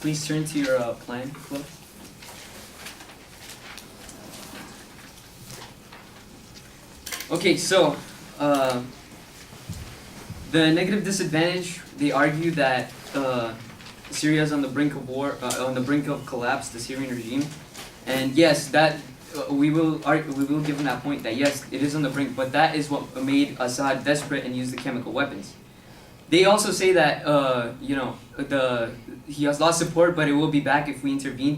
Please turn to your plan, Flo. Okay, so the negative disadvantage, they argue that Syria is on the brink of war, on the brink of collapse, the Syrian regime, and yes, that we will give them that point that yes, it is on the brink, but that is what made Assad desperate and used the chemical weapons. They also say that he has lost support, but it will be back if we intervene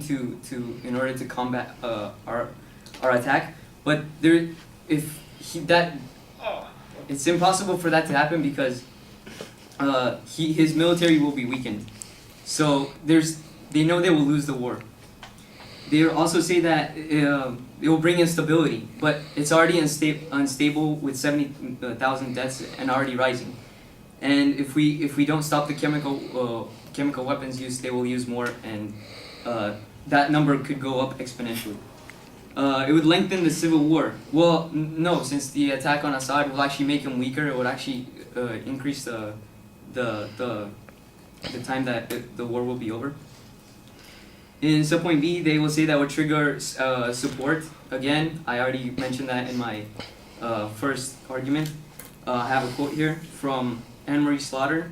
in order to combat our attack. But it's impossible for that to happen because his military will be weakened. So they know they will lose the war. They also say that it will bring instability, but it's already unstable with 70,000 deaths and already rising. And if we don't stop the chemical weapons use, they will use more, and that number could go up exponentially. It would lengthen the civil war. Well, no, since the attack on Assad will actually make him weaker. It would actually increase the time that the war will be over. In subpoint B, they will say that would trigger support. Again, I already mentioned that in my first argument. I have a quote here from Anne-Marie Slaughter,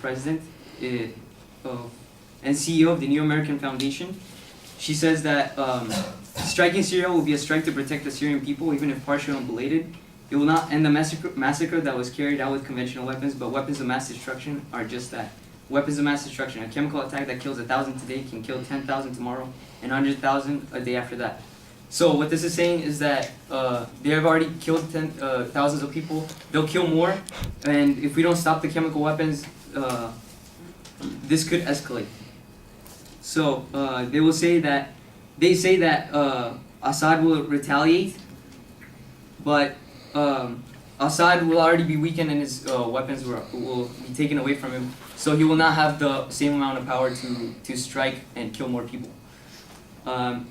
President and CEO of the New American Foundation. She says that striking Syria will be a strike to protect the Syrian people, even if partial and belated. It will not end the massacre that was carried out with conventional weapons, but weapons of mass destruction are just that. Weapons of mass destruction. A chemical attack that kills 1,000 today can kill 10,000 tomorrow and 100,000 a day after that. So what this is saying is that they have already killed thousands of people. They'll kill more, and if we don't stop the chemical weapons, this could escalate. So they say that Assad will retaliate, but Assad will already be weakened and his weapons will be taken away from him. So he will not have the same amount of power to strike and kill more people.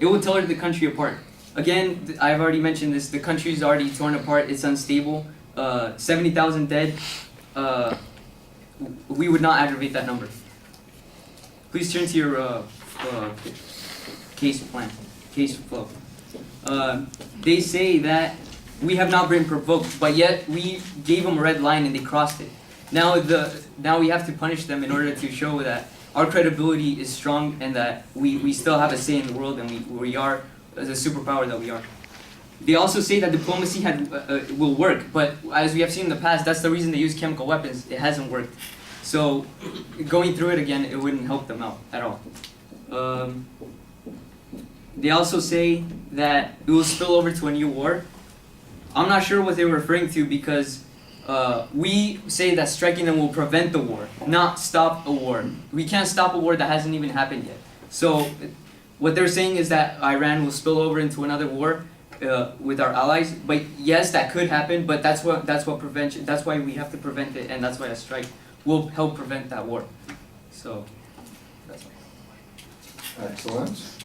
It will tear the country apart. Again, I've already mentioned this, the country is already torn apart, it's unstable, 70,000 dead. We would not aggravate that number. Please turn to your case flow. They say that we have not been provoked, but yet we gave them a red line and they crossed it. Now we have to punish them in order to show that our credibility is strong and that we still have a say in the world and we are the superpower that we are. They also say that diplomacy will work, but as we have seen in the past, that's the reason they use chemical weapons. It hasn't worked. So going through it again, it wouldn't help them out at all. They also say that it will spill over to a new war. I'm not sure what they were referring to because we say that striking them will prevent the war, not stop a war. We can't stop a war that hasn't even happened yet. So what they're saying is that Iran will spill over into another war with our allies. But yes, that could happen. But that's prevention. That's why we have to prevent it, and that's why a strike will help prevent that war. So that's all. Excellent.